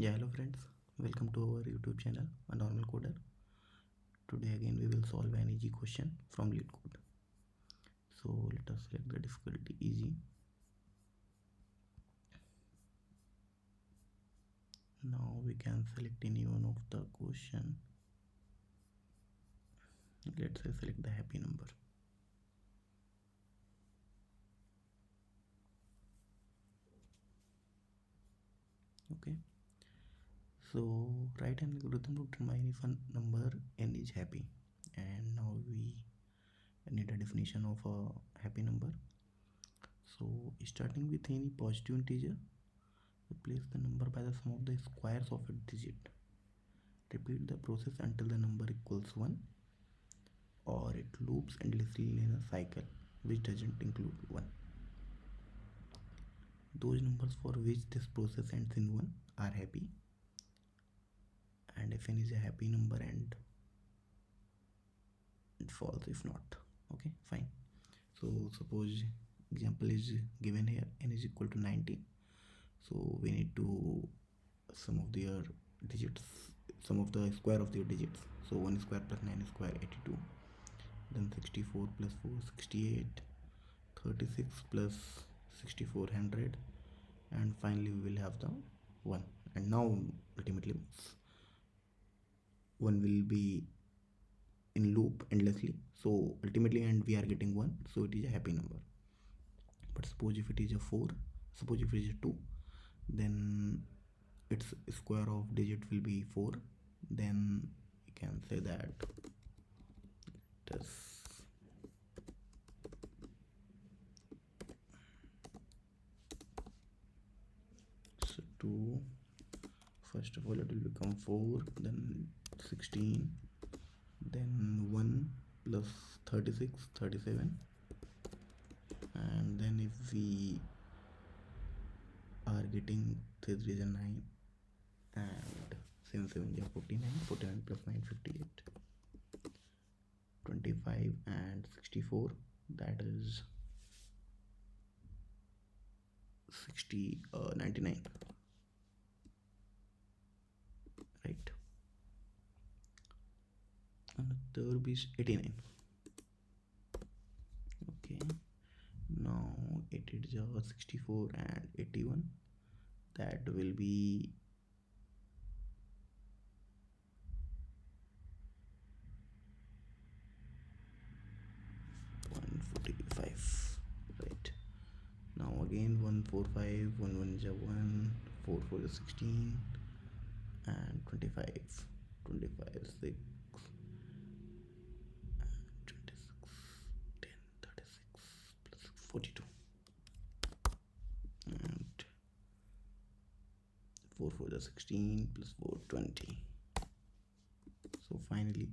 Yeah, hello friends. Welcome to our YouTube channel, A Normal Coder. Today again we will solve an easy question from LeetCode. So let us select the difficulty easy. Now we can select any one of the question. Let's say select the happy number. Okay. So write an algorithm to determine if a number n is happy. And now we need a definition of a happy number. So starting with any positive integer, replace the number by the sum of the squares of a digit. Repeat the process until the number equals 1, or it loops endlessly in a cycle which doesn't include 1. Those numbers for which this process ends in 1 are happy, and if n is a happy number and it false if not. Okay, fine. So suppose example is given here, n is equal to 90. So we need to sum of their digits, sum of the square of their digits. So 1 square plus 9 square 82, then 64 plus 4 68, 36 plus 64 100, and finally we will have the 1. And now ultimately 1 will be in loop endlessly, so ultimately and we are getting 1, so it is a happy number. But suppose if it is a 4, suppose if it is a 2, then its square of digit will be 4. Then we can say that it is 2. First of all it will become 4, then 16, then 1 plus 36 37, and then if we are getting 3 is a 9, and 7 7 is 49, 49 plus 9 58, 25 and 64, that is 99, right? And the third is 89. Okay, now it is 64 and 81, that will be 145, right? Now again 145, 1 is 1, 4 4 is 16, and 25 25 6, 26 10 36 plus 42, and 4 4 is 16 plus 4 20. So finally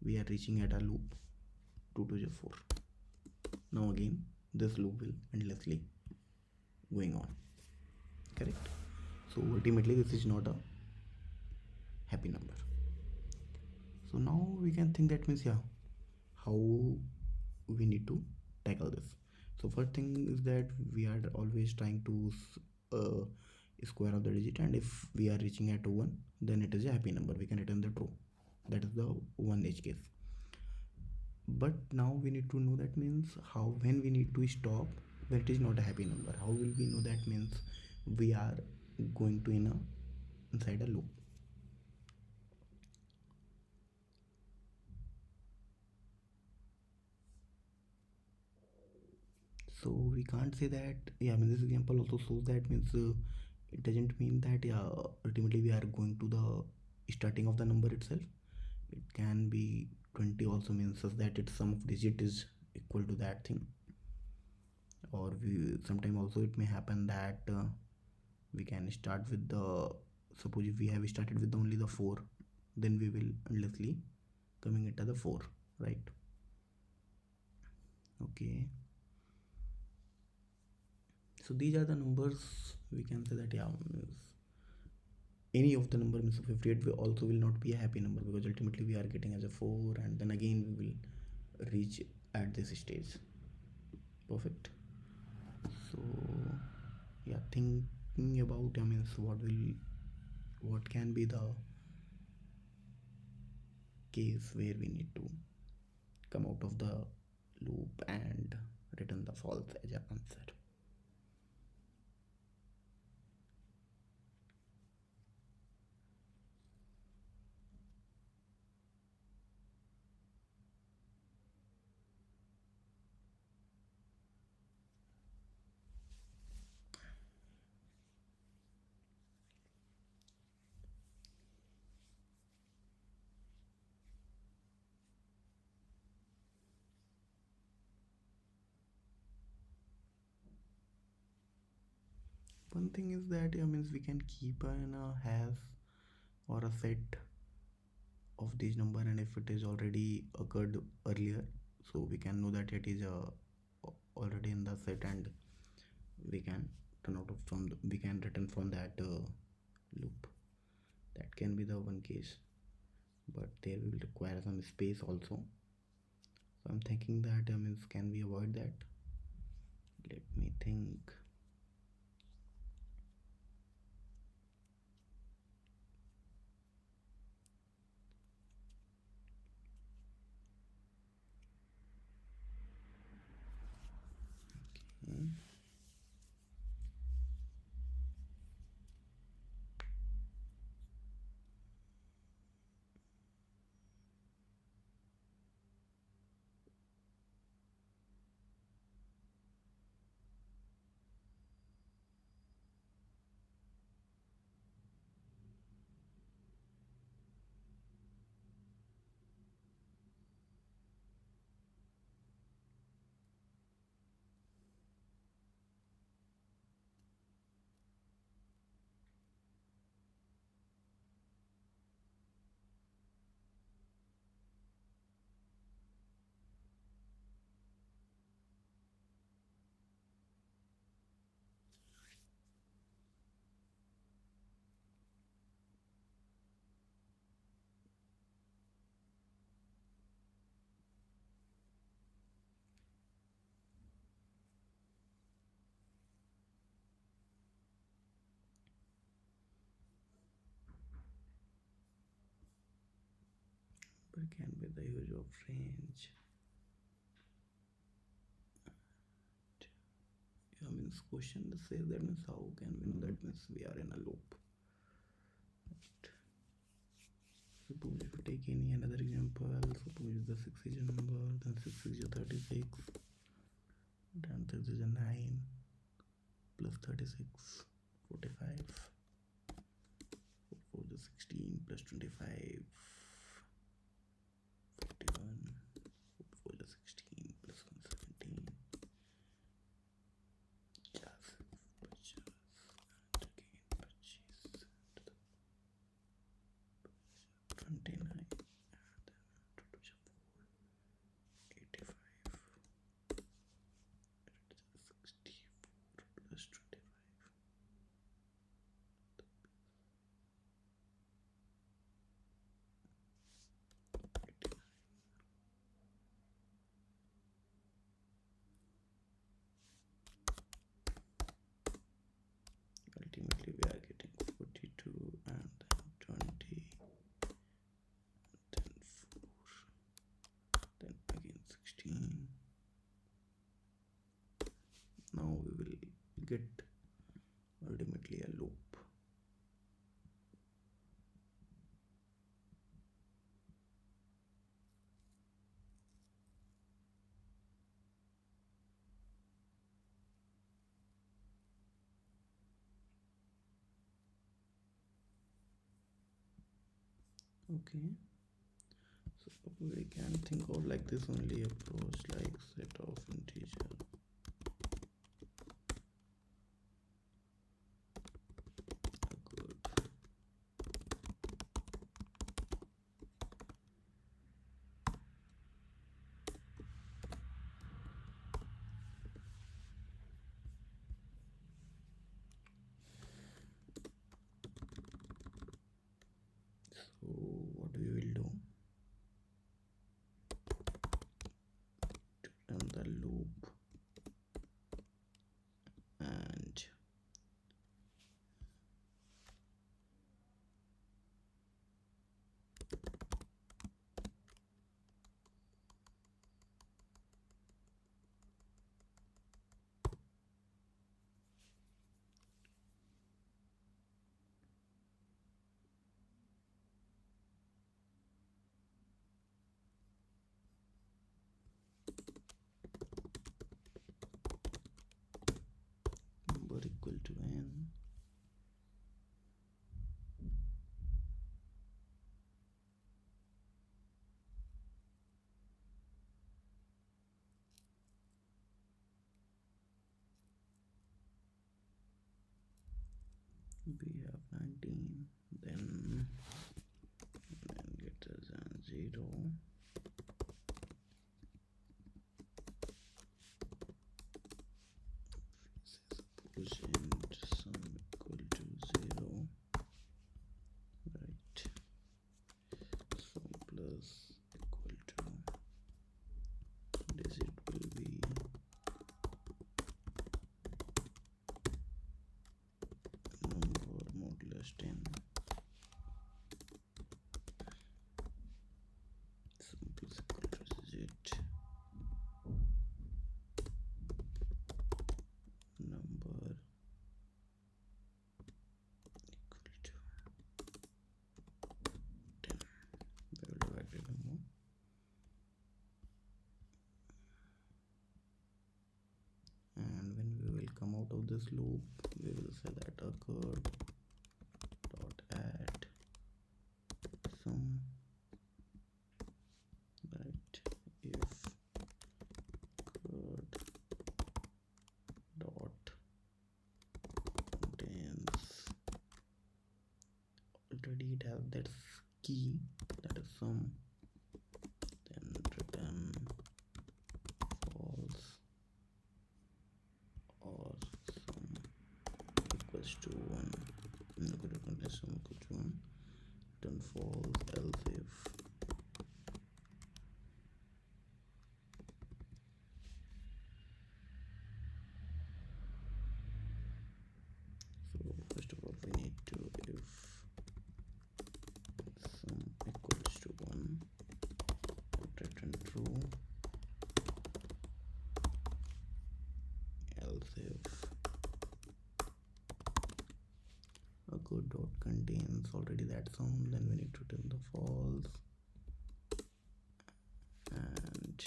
we are reaching at a loop 2 to 4. Now again this loop will endlessly going on, correct? So ultimately this is not a happy number. So now we can think that means, yeah, how we need to tackle this. So first thing is that we are always trying to square of the digit, and if we are reaching at 1, then it is a happy number, we can return the true. That is the one edge case. But now we need to know that means how, when we need to stop when it is not a happy number. How will we know that means we are going to inside a loop? So we can't say that, yeah, I mean this example also shows that means it doesn't mean that, yeah, ultimately we are going to the starting of the number itself. It can be 20 also means that its sum of digit is equal to that thing. Or we sometime also it may happen that we can start with the, suppose if we have started with only the 4, then we will endlessly coming into the 4, right? Okay, so these are the numbers. We can say that, yeah, means any of the number means 58 will also will not be a happy number, because ultimately we are getting as a 4, and then again we will reach at this stage. Perfect. So yeah, thinking about, I means what will what can be the case where we need to come out of the loop and return the false as an answer. One thing is that means we can keep in a hash or a set of this number, and if it is already occurred earlier, so we can know that it is already in the set, and we can turn out of we can return from that loop. That can be the one case, but there will require some space also. So I'm thinking that means can we avoid that? Let me think. Okay. But can be the use of range. Means question says that means how can we know that means we are in a loop. Right. Suppose if you take any another example, suppose the 6 is a number, then 6 is a 36, then 6 is a 9 plus 36 45, 4 is 16 plus 25 41, 4 is 16 plus 117. Just purchase and again purchase 29 and then 2 to 4 85 64 plus 25 89. Ultimately we are getting 42 and then 20, then 4, then again 16. Now we will get ultimately a loop. Okay, so we can think of like this only approach, like set of integer good. So what we will do to run the loop, and we have 19, then greater than 0. Suppose int sum equal to 0, right? Sum plus equal to digit will be number modulus 10. Sum plus equal to digit number equal to 10. We will divide it more. And when we will come out of this loop, we will say that occurred dot add sum, right? If occurred dot contains, already it has that key, that is sum, then return false or sum equals to 1. Could have contains sum equal to 1, return false, else if so. First of all, we need to, if sum equals to 1, return true, else if a good dot contains already that sum, then we need to return the false, and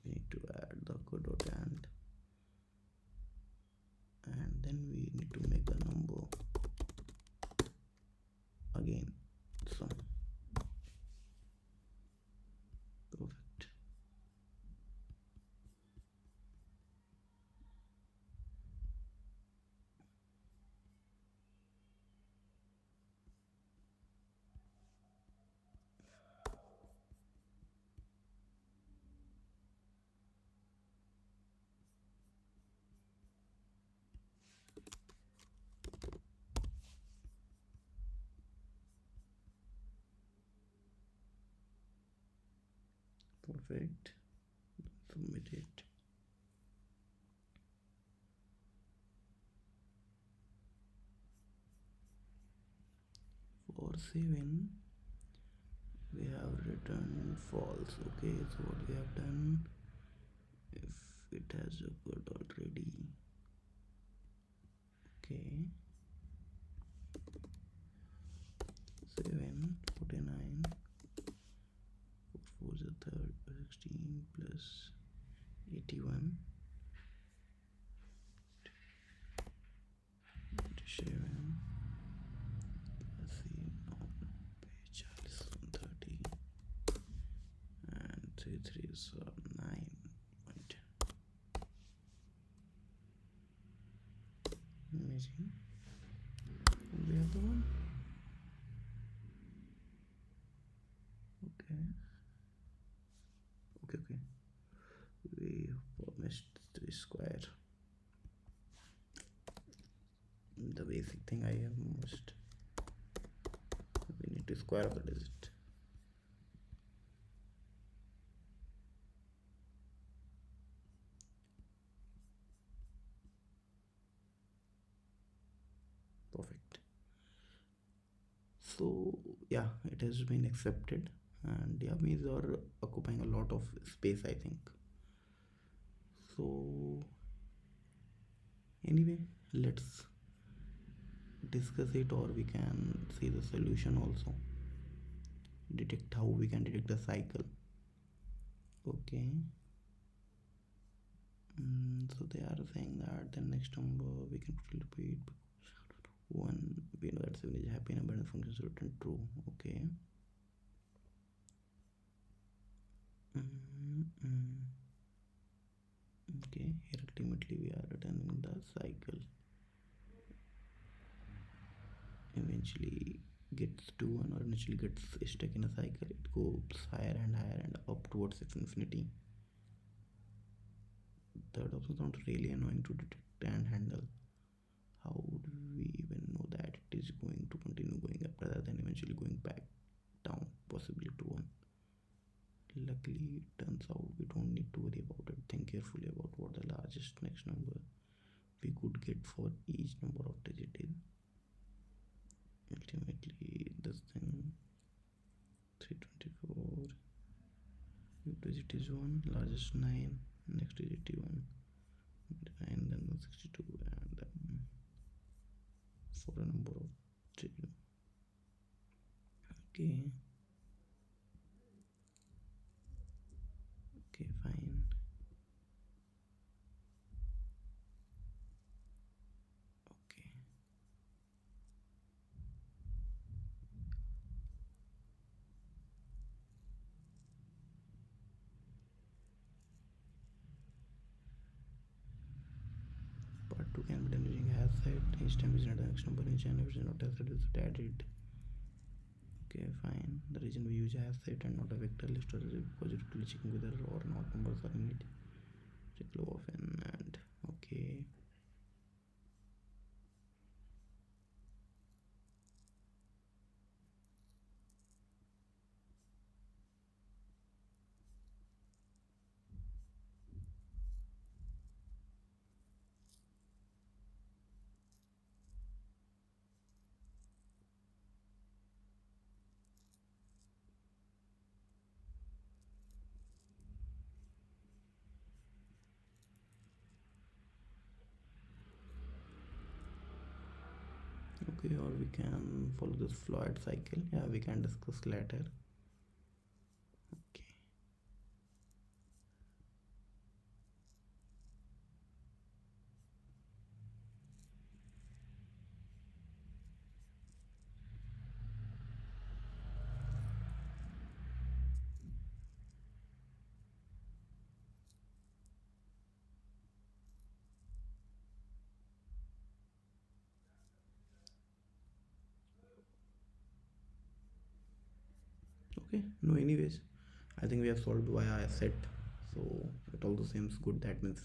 we need to add the good dot and then we need to make the number again sum. Perfect. Perfect. Submit it. For 7, we have returned false. Okay, so what we have done, if it has occurred already, okay, 7, 49, 4 is the third, 16 plus 81, 27, page 30, and 3 3 is 9. Amazing. We have the one. Okay. We promised 3 square. The basic thing I have missed. We need to square of the digit. Perfect. So yeah, it has been accepted, and yeah, these are occupying a lot of space, I think. So anyway, let's discuss it, or we can see the solution also, detect how we can detect the cycle. Okay, so they are saying that the next number we can repeat 1, we know that 7 is happy number and function is return true. Okay, Okay, here ultimately we are returning the cycle. Eventually gets to one, or initially gets stuck in a cycle. It goes higher and higher and up towards its infinity. That also sounds really annoying to detect and handle. How do we even know that it is going to continue going up rather than eventually going back down, possibly to one? Luckily, it turns out we don't need to worry about it. Think carefully about what the largest next number we could get for each number of digits. Ultimately, this thing 324, new digit is 1, largest 9, next digit is 1, 9, then 62, and then for a number of 0. Okay, okay, fine. Okay, part 2 can be done using hash set. Each time is not the next number, each and if it is not hash set, is added. Okay, fine. The reason we use hash set and not a vector list is because it will checking whether or not numbers are in it. Check low often and okay. Okay, or we can follow this fluid cycle. Yeah, we can discuss later. Okay. Okay, no, anyways, I think we have solved via a set, so it also seems good. That means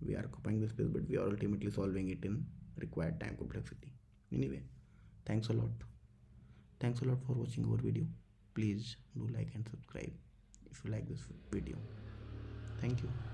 we are occupying the space, but we are ultimately solving it in required time complexity. Anyway, thanks a lot. Thanks a lot for watching our video. Please do like and subscribe if you like this video. Thank you.